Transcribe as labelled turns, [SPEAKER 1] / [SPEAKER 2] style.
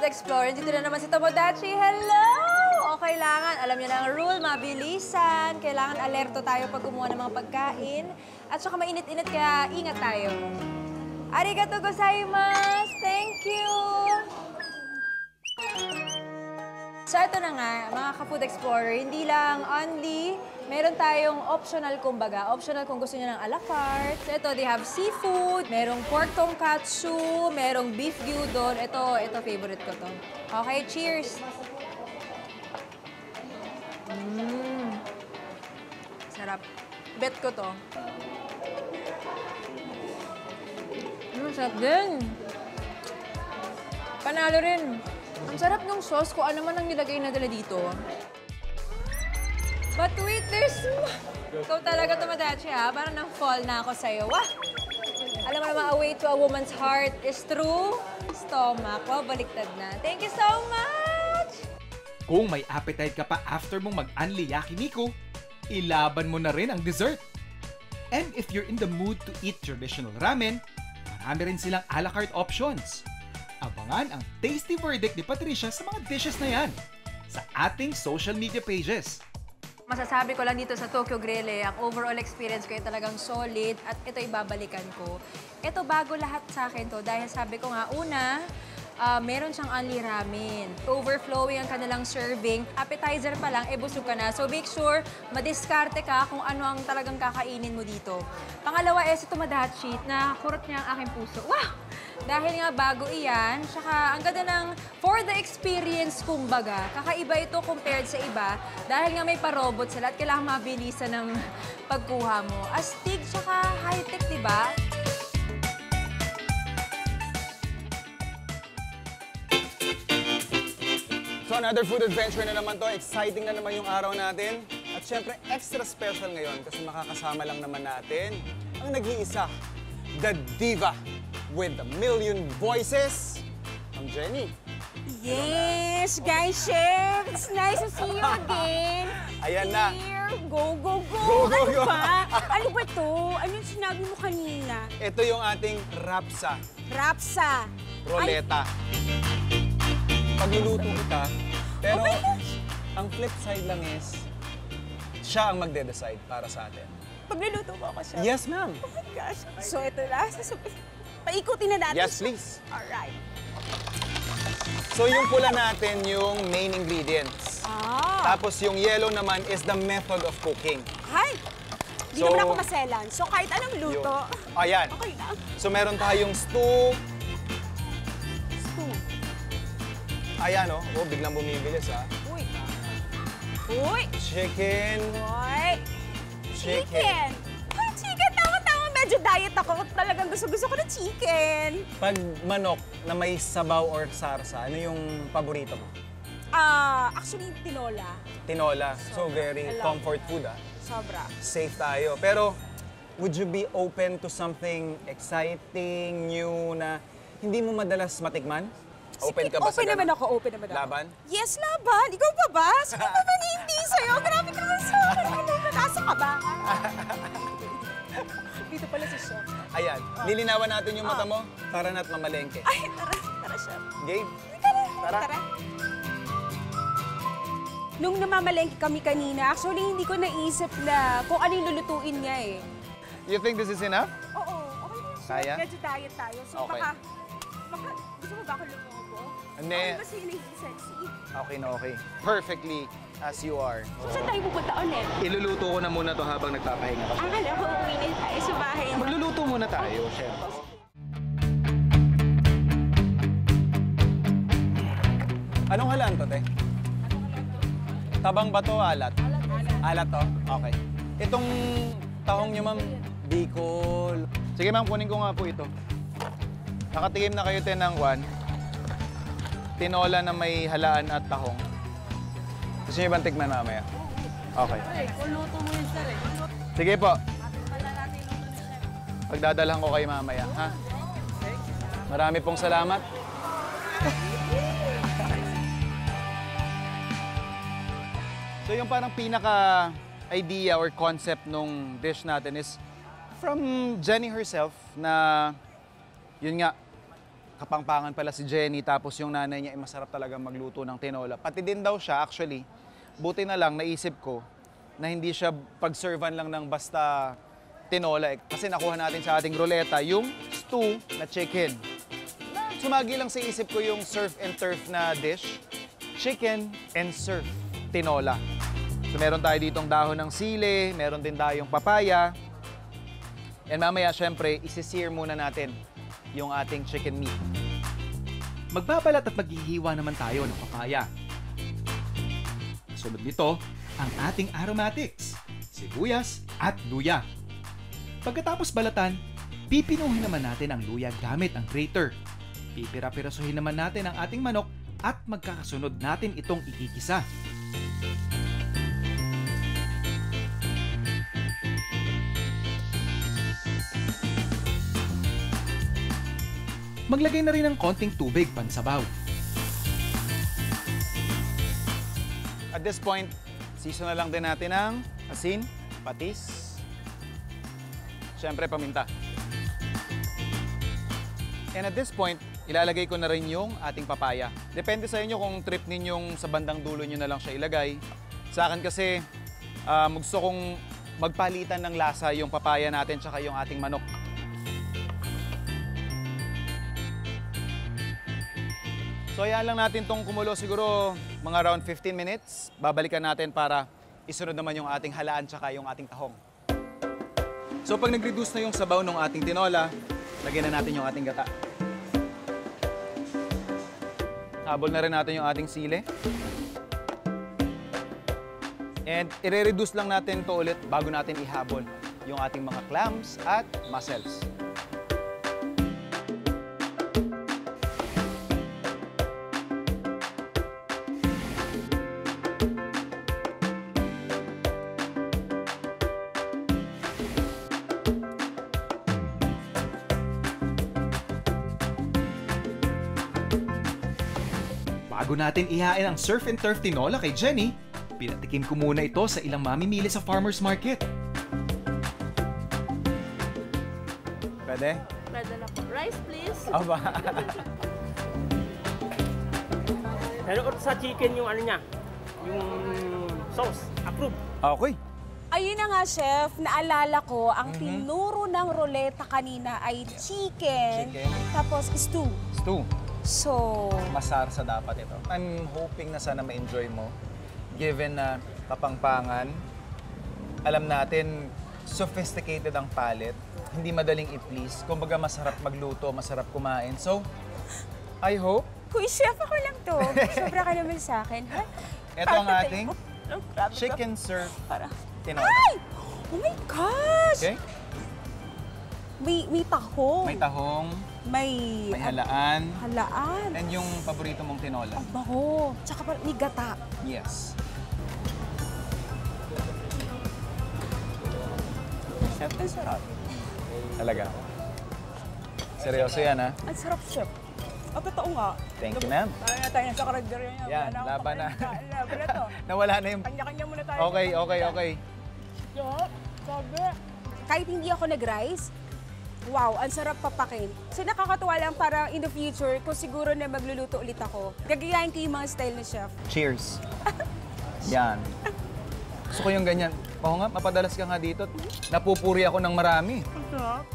[SPEAKER 1] Explorer. Dito na naman si Tomodachi. Hello! O, kailangan, alam niyo na ang rule, mabilisan. Kailangan alerto tayo pag kumuha ng mga pagkain. At saka mainit-init, kaya ingat tayo. Arigato gozaimasu! Thank you! So, ito na nga, mga ka-Food Explorer, hindi lang only, meron tayong optional, kumbaga. Optional kung gusto niyo ng a la carte. So, ito, they have seafood, merong pork tonkatsu, merong beef gyudon. Ito, favorite ko to. Okay, cheers! Sarap. Bet ko to. Sarap din. Panalo rin. Ang sarap ng sauce kung ano man ang nilagay na dala dito. But wait, there's... Ikaw talaga, Tomodachi, ha? Parang nang-fall na ako sa'yo. Wah! Alam mo naman, a way to a woman's heart is through stomach. Wow, baliktad na. Thank you so much!
[SPEAKER 2] Kung may appetite ka pa after mong mag-unli yakiniku, ilaban mo na rin ang dessert. And if you're in the mood to eat traditional ramen, marami rin silang a la carte options. Abangan ang tasty verdict ni Patricia sa mga dishes na yan sa ating social media pages.
[SPEAKER 1] Masasabi ko lang dito sa Tokyo Grill, ang overall experience ko ay talagang solid at ito ibabalikan ko. Ito bago lahat sa akin to dahil sabi ko nga, una, meron siyang only ramen. Overflowing ang kanilang serving. Appetizer pa lang, busog ka na. So make sure, madiskarte ka kung ano ang talagang kakainin mo dito. Pangalawa, si Tomodachi, na kurot niya ang aking puso. Wow! Dahil nga bago iyan, saka ang ganda ng for the experience, kumbaga. Kakaiba ito compared sa iba dahil nga may pa-robot sila at kailangan mabilisan ng pagkuha mo. Astig, saka high-tech, di ba?
[SPEAKER 3] So another food adventure na naman to. Exciting na naman yung araw natin. At syempre, extra special ngayon kasi makakasama lang naman natin ang nag-iisa, the diva with a million voices, ang Jenny.
[SPEAKER 4] Yes, guys, chef! It's nice to see you again.
[SPEAKER 3] Ayan na.
[SPEAKER 4] Here, go, go, go!
[SPEAKER 3] Go, go,
[SPEAKER 4] Ano
[SPEAKER 3] go.
[SPEAKER 4] ba? Ano ba to? Ano yung sinabi mo kanina?
[SPEAKER 3] Ito yung ating rapsa,
[SPEAKER 4] Rapsa.
[SPEAKER 3] roleta. Pagluluto kita, pero
[SPEAKER 4] Oh my gosh.
[SPEAKER 3] ang flip side lang is, siya ang magde-decide para sa atin.
[SPEAKER 4] Pagluluto mo ako, chef.
[SPEAKER 3] Yes, ma'am.
[SPEAKER 4] Oh my gosh. So, ito na. Paikutin na natin.
[SPEAKER 3] Yes, please.
[SPEAKER 4] Alright.
[SPEAKER 3] So yung pula natin yung main ingredients. Tapos yung yellow naman is the method of cooking.
[SPEAKER 4] Hi! Hindi
[SPEAKER 3] So,
[SPEAKER 4] naman ako maselan. So, kahit anong luto,
[SPEAKER 3] Ayan.
[SPEAKER 4] okay lang.
[SPEAKER 3] So meron tayong stew.
[SPEAKER 4] Stew.
[SPEAKER 3] Ayan oh, biglang bumibilis ah.
[SPEAKER 4] Uy. Uy!
[SPEAKER 3] Chicken.
[SPEAKER 4] Uy!
[SPEAKER 3] Chicken.
[SPEAKER 4] Chicken! Ay, chicken! Tama-tama! Medyo diet ako. Talagang gusto-gusto ko ng chicken.
[SPEAKER 3] Pag manok na may sabaw or sarsa, ano yung paborito mo?
[SPEAKER 4] Actually, tinola.
[SPEAKER 3] Tinola. So
[SPEAKER 4] Sobra.
[SPEAKER 3] very
[SPEAKER 4] I love
[SPEAKER 3] comfort food ah.
[SPEAKER 4] Sobra.
[SPEAKER 3] Safe tayo. Pero would you be open to something exciting, new na hindi mo madalas matikman? Open ka ba sa
[SPEAKER 4] Open naman
[SPEAKER 3] ganun?
[SPEAKER 4] ako, open naman ako.
[SPEAKER 3] Laban?
[SPEAKER 4] Yes, laban. Ikaw pa ba? Sino pa man hindi sa'yo? Grabe ka naman sa akin. Ano, nasa ka ba? Dito pala si Chef.
[SPEAKER 3] Ayan, lilinawan natin yung mata mo para na't mamalengke.
[SPEAKER 4] Ay, tara, Chef.
[SPEAKER 3] Gabe?
[SPEAKER 4] Tara. Nung namamalengke kami kanina, actually hindi ko naisip na kung ano yung lulutuin niya eh.
[SPEAKER 3] You think this is enough?
[SPEAKER 4] Oo, okay na siya.
[SPEAKER 3] Kaya?
[SPEAKER 4] Medyo diet tayo. So
[SPEAKER 3] Okay.
[SPEAKER 4] baka, gusto mo ba ako lumobo?
[SPEAKER 3] Hindi.
[SPEAKER 4] Okay ba sa'yo naging sexy?
[SPEAKER 3] Okay na okay. Perfectly as you are.
[SPEAKER 4] So saan tayo pupunta ulit?
[SPEAKER 3] Iluluto ko na muna to habang nagpapahinga ka.
[SPEAKER 4] Akala ko uwi na tayo sa bahay.
[SPEAKER 3] Magluluto muna tayo, chef. Anong halaan to, te? Tabang ba to, alat? Alat to? Okay. Itong tahong nyo, ma'am, Bicol. Sige, ma'am, kunin ko nga po ito. Nakatigim na kayo, te, ng tinola na may halaan at tahong. Gusto niyo bang tikman mamaya? Okay.
[SPEAKER 4] Luto mo yun, sir.
[SPEAKER 3] Sige po. Pagdadalhan ko kayo mamaya, ha? Marami pong salamat. So yung parang pinaka-idea or concept nung dish natin is from Jenny herself na, yun nga, Kapampangan pala si Jenny, tapos yung nanay niya ay masarap talaga magluto ng tinola. Pati din daw siya, actually, buti na lang naisip ko na hindi siya pag-servan lang ng basta tinola. Kasi nakuha natin sa ating ruleta yung stew na chicken. Sumagi lang sa isip ko yung surf and turf na dish, chicken and surf tinola. So meron tayo ditong dahon ng sili, meron din tayong papaya. And mamaya, syempre, isi-sear muna natin yung ating chicken meat.
[SPEAKER 2] Magbabalat at maghihiwa naman tayo ng papaya. Sunod nito, ang ating aromatics, sibuyas at luya. Pagkatapos balatan, pipinuhin naman natin ang luya gamit ang grater. Pipira-pirasuhin naman natin ang ating manok at magkakasunod natin itong ikikisa. Maglagay na rin ng konting tubig pansabaw.
[SPEAKER 3] At this point, season na lang din natin ang asin, patis, syempre paminta. And at this point, ilalagay ko na rin yung ating papaya. Depende sa inyo kung trip ninyong sa bandang dulo nyo na lang siya ilagay. Sa akin kasi, gusto kong magpalitan ng lasa yung papaya natin tsaka yung ating manok. So ayan lang natin tong kumulo siguro mga around 15 minutes. Babalikan natin para isunod naman yung ating halaan tsaka yung ating tahong. So pag nag-reduce na yung sabaw ng ating tinola, lagyan na natin yung ating gata. Habol na rin natin yung ating sili. And i-reduce lang natin to ulit bago natin ihabol yung ating mga clams at mussels.
[SPEAKER 2] Bago natin ihain ang surf and turf tinola kay Jenny, pinatikim ko muna ito sa ilang mamimili sa farmer's market.
[SPEAKER 3] Pwede?
[SPEAKER 5] Pwede na po. Rice, please.
[SPEAKER 3] Aba.
[SPEAKER 6] Pero sa chicken yung ano niya, yung sauce, approve.
[SPEAKER 3] Okay.
[SPEAKER 4] Ayun na nga, Chef. Naalala ko, ang tinuro ng ruleta kanina ay chicken,
[SPEAKER 3] Chicken.
[SPEAKER 4] tapos stew.
[SPEAKER 3] Stew.
[SPEAKER 4] So,
[SPEAKER 3] Masarsa dapat ito. I'm hoping na sana ma-enjoy mo. Given na Kapampangan, alam natin, sophisticated ang palate. Hindi madaling i-please. Kumbaga masarap magluto, masarap kumain. So, I hope.
[SPEAKER 4] Kuy, Chef, ako lang to. Sobra ka naman sa akin. Ha?
[SPEAKER 3] Ito ang ating
[SPEAKER 4] Grabe ka.
[SPEAKER 3] chicken surf
[SPEAKER 4] Para.
[SPEAKER 3] tinola.
[SPEAKER 4] Ay! Oh my gosh!
[SPEAKER 3] Okay?
[SPEAKER 4] May tahong.
[SPEAKER 3] May tahong,
[SPEAKER 4] May
[SPEAKER 3] halaan,
[SPEAKER 4] halaan.
[SPEAKER 3] and yung paborito mong tinola.
[SPEAKER 4] Ang baho. Tsaka parang may gata.
[SPEAKER 3] Yes.
[SPEAKER 4] Chef, ang sarap.
[SPEAKER 3] Talaga. Seryoso yan, ha?
[SPEAKER 4] Ang sarap, Chef. Ang totoo nga.
[SPEAKER 3] Thank you, ma'am.
[SPEAKER 4] Parang na tayo sa karinderya niya.
[SPEAKER 3] Yan, laban na.
[SPEAKER 4] Laban na to.
[SPEAKER 3] Nawala na yung...
[SPEAKER 4] Kanya-kanya muna tayo.
[SPEAKER 3] Okay.
[SPEAKER 4] Chef, sabi. Kahit hindi ako nag-rice, wow, ang sarap papakin. So nakakatuwa lang para in the future, kung siguro na magluluto ulit ako, gagayahin ko yung mga style ni Chef.
[SPEAKER 3] Cheers. Yan. Gusto ko yung ganyan. Oo nga, mapadalas ka nga dito. Napupuri ako ng marami.
[SPEAKER 4] Ang sarap.